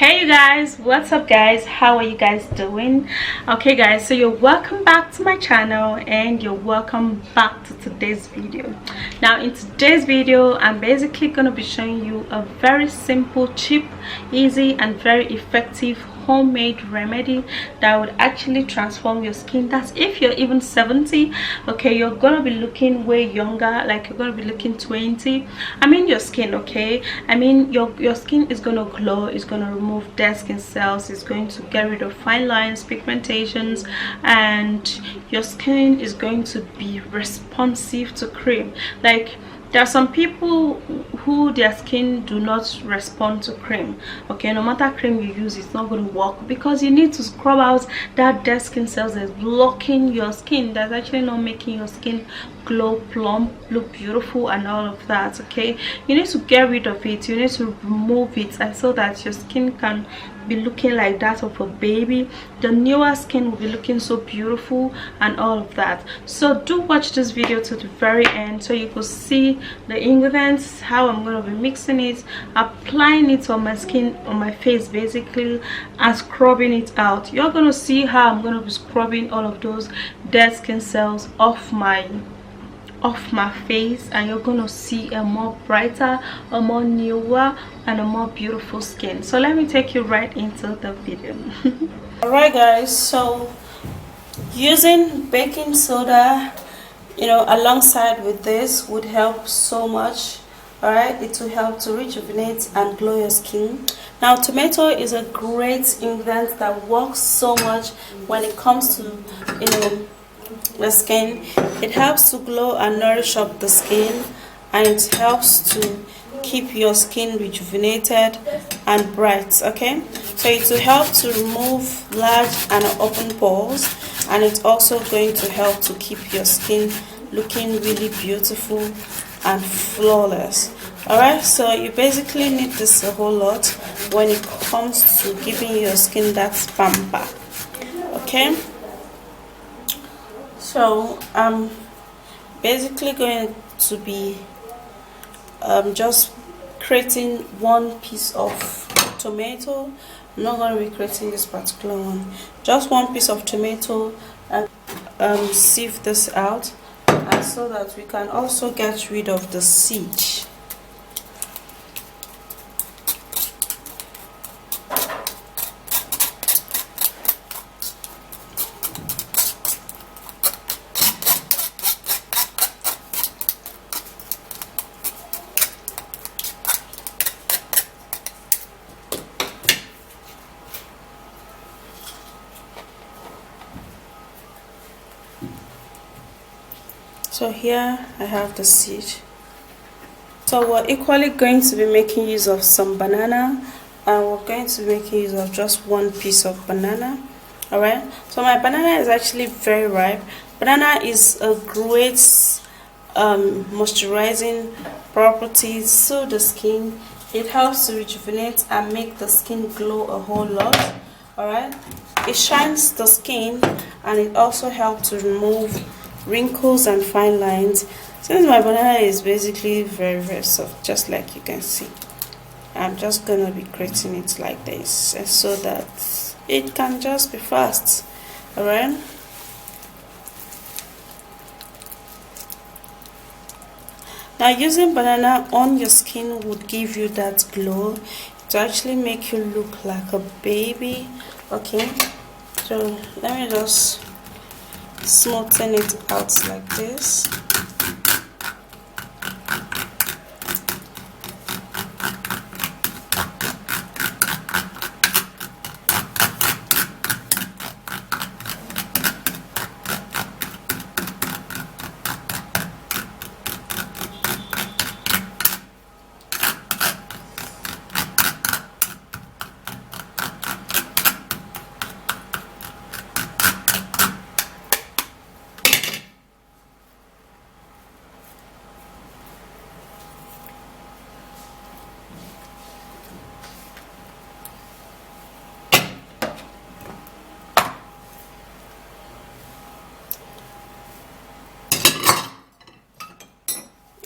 Hey you guys, what's up guys? How are you guys doing? Okay guys, so you're welcome back to my channel and you're welcome back to today's video. Now in today's video, I'm basically going to be showing you a very simple, cheap, easy and very effective homemade remedy that would actually transform your skin. That's if you're even 70. Okay, you're gonna be looking way younger, like you're gonna be looking 20. I mean your skin, okay, I mean your skin is gonna glow, it's gonna remove dead skin cells, it's going to get rid of fine lines, pigmentations, and your skin is going to be responsive to cream. Like there are some people who their skin do not respond to cream. Okay, no matter cream you use, it's not going to work because you need to scrub out that dead skin cells that's blocking your skin, that's actually not making your skin glow, plump, look beautiful and all of that. Okay, you need to get rid of it, you need to remove it, and so that your skin can be looking like that of a baby. The newer skin will be looking so beautiful and all of that. So do watch this video to the very end so you can see the ingredients, how I'm going to be mixing it, applying it on my skin, on my face basically, and scrubbing it out. You're going to see how I'm going to be scrubbing all of those dead skin cells off my face, and you're gonna see a more brighter, a more newer and a more beautiful skin. So let me take you right into the video. Alright guys, so using baking soda, you know, alongside with this would help so much. Alright, it will help to rejuvenate and glow your skin. Now tomato is a great ingredient that works so much when it comes to, you know, the skin. It helps to glow and nourish up the skin, and it helps to keep your skin rejuvenated and bright. Okay, so it will help to remove large and open pores, and it's also going to help to keep your skin looking really beautiful and flawless. Alright, so you basically need this a whole lot when it comes to giving your skin that pamper. Okay, so I'm basically going to be just creating one piece of tomato. I'm not going to be creating this particular one, just one piece of tomato, and sieve this out, and so that we can also get rid of the seed. So here I have the seed. So we're equally going to be making use of some banana, and we're going to be making use of just one piece of banana. Alright, so my banana is actually very ripe. Banana is a great moisturizing properties to the skin. It helps to rejuvenate and make the skin glow a whole lot. Alright, it shines the skin, and it also helps to remove wrinkles and fine lines. Since my banana is basically very soft, just like you can see, I'm just gonna be creating it like this, and so that it can just be fast. Alright, now using banana on your skin would give you that glow to actually make you look like a baby. Okay, so let me just smoothen it out like this.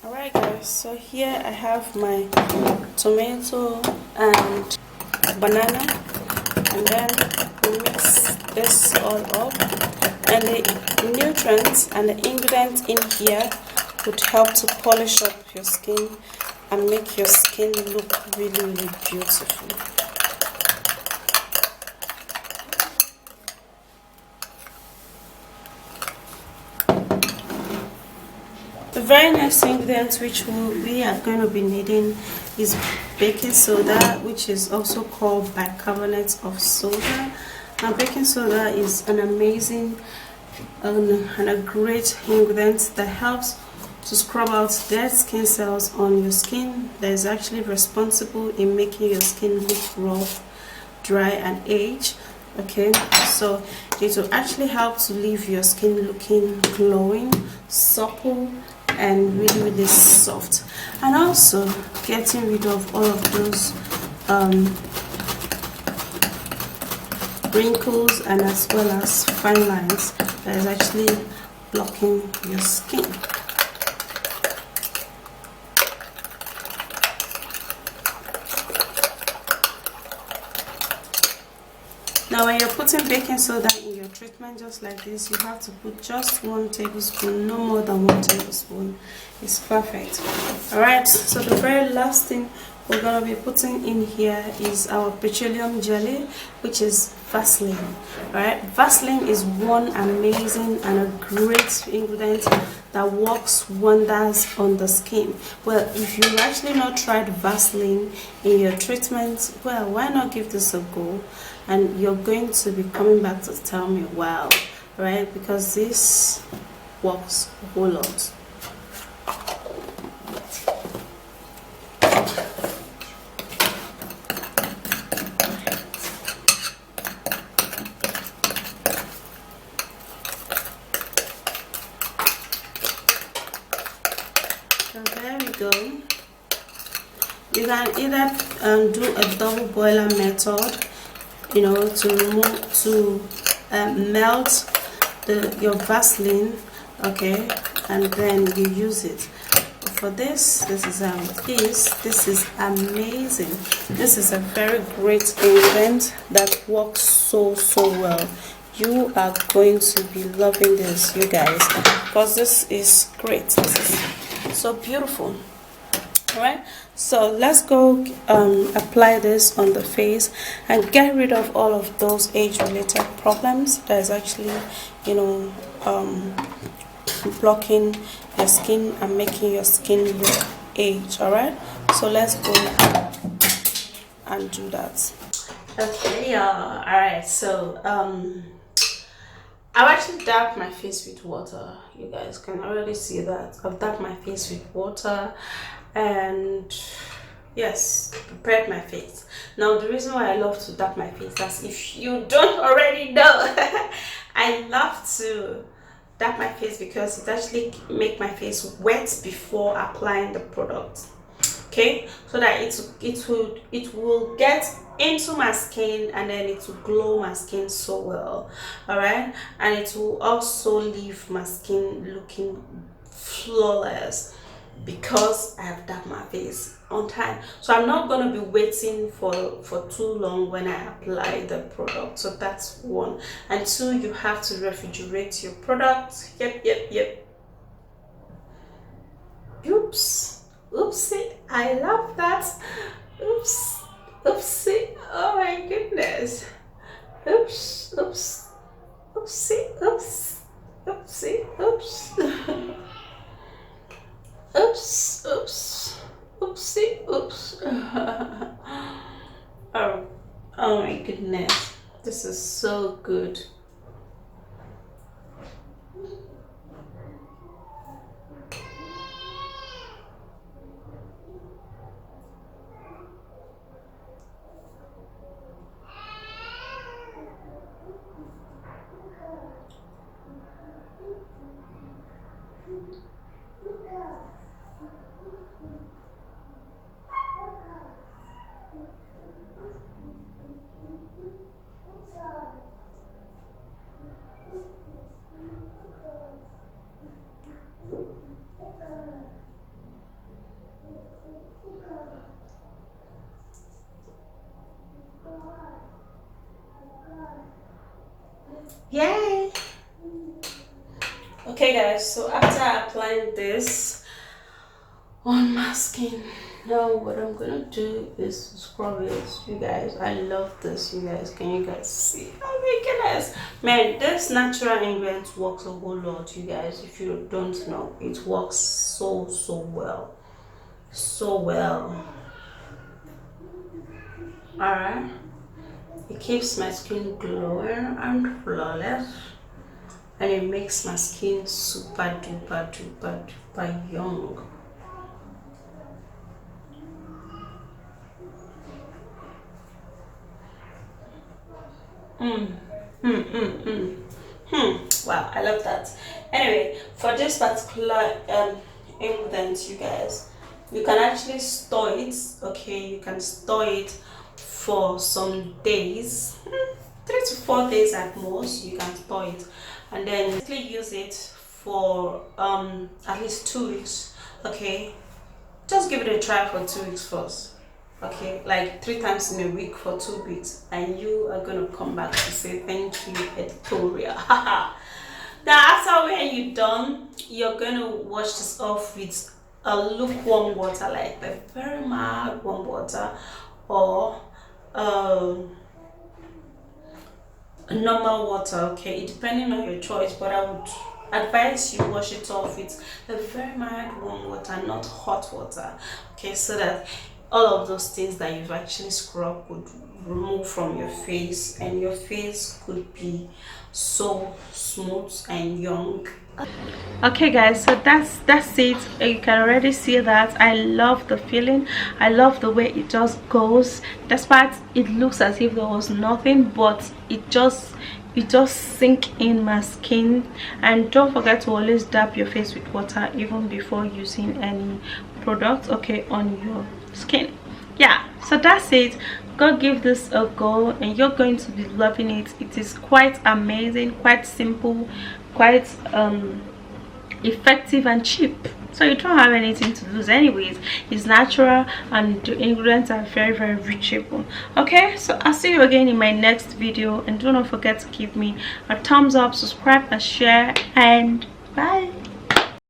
Alright guys, so here I have my tomato and banana, and then we mix this all up, and the nutrients and the ingredients in here would help to polish up your skin and make your skin look really, really beautiful. The very next ingredient which we are going to be needing is baking soda, which is also called bicarbonate of soda. Now baking soda is an amazing and a great ingredient that helps to scrub out dead skin cells on your skin. That is actually responsible in making your skin look rough, dry and aged. Okay, so it will actually help to leave your skin looking glowing, supple and really, really soft, and also getting rid of all of those wrinkles and as well as fine lines that is actually blocking your skin. Now when you're putting baking soda in your treatment just like this, you have to put just 1 tablespoon, no more than 1 tablespoon. It's perfect. Alright, so the very last thing we're going to be putting in here is our petroleum jelly, which is Vaseline. Alright, Vaseline is one amazing and a great ingredient that works wonders on the skin. Well, if you've actually not tried Vaseline in your treatment, well, why not give this a go? And you're going to be coming back to tell me wow, right? Because this works a whole lot. So there we go. You can either do a double boiler method, you know, to melt your Vaseline, okay, and then you use it. For this is how it is. This is amazing. This is a very great ingredient that works so well. You are going to be loving this, you guys, because this is great. This is so beautiful. Alright, so let's go apply this on the face and get rid of all of those age-related problems that is actually, you know, blocking your skin and making your skin look aged. Alright, so let's go and do that. Okay, y'all. Alright, so I've actually dabbed my face with water. You guys can already see that I've dabbed my face with water, and yes, prepared my face. Now the reason why I love to dab my face, that's if you don't already know, I love to dab my face because it actually make my face wet before applying the product. Okay, so that it will get into my skin and then it will glow my skin so well. All right, and it will also leave my skin looking flawless because I have dabbed my face on time. So I'm not going to be waiting for too long when I apply the product. So that's one. And two, you have to refrigerate your product. Yep. Oops, oopsie, I love that. Oops, oopsie, oh my goodness. Oops, oopsie, oops, oopsie, oops. Oh my goodness, this is so good. Yay! Okay guys, so after applying this on my skin, now what I'm gonna do is scrub it. You guys, I love this. You guys, can you guys see? Oh my goodness, man, this natural ingredient works a whole lot. You guys, if you don't know, it works so well, so well. All right, it keeps my skin glowing and flawless, and it makes my skin super duper young. Wow, I love that. Anyway, for this particular ingredient, you guys, you can actually store it. Okay, you can store it for some days, 3 to 4 days at most. You can store it, and then basically use it for at least 2 weeks. Okay, just give it a try for 2 weeks first. Okay, like 3 times in a week for 2 weeks, and you are gonna come back to say thank you, editorial. Now after when you're done, you're gonna wash this off with a lukewarm water, like the very mild warm water, or normal water. Okay, depending on your choice, but I would advise you wash it off with a very mild warm water, not hot water. Okay, so that all of those things that you've actually scrubbed could remove from your face, and your face could be so smooth and young. Okay guys, so that's it. You can already see that I love the feeling. I love the way it just goes, despite it looks as if there was nothing, but it just sink in my skin. And don't forget to always dab your face with water even before using any product, okay, on your skin. Yeah, so that's it. Go give this a go, and you're going to be loving it. It is quite amazing, quite simple, quite effective and cheap, so you don't have anything to lose anyways. It's natural, and the ingredients are very reachable. Okay, so I'll see you again in my next video, and do not forget to give me a thumbs up, subscribe and share, and bye.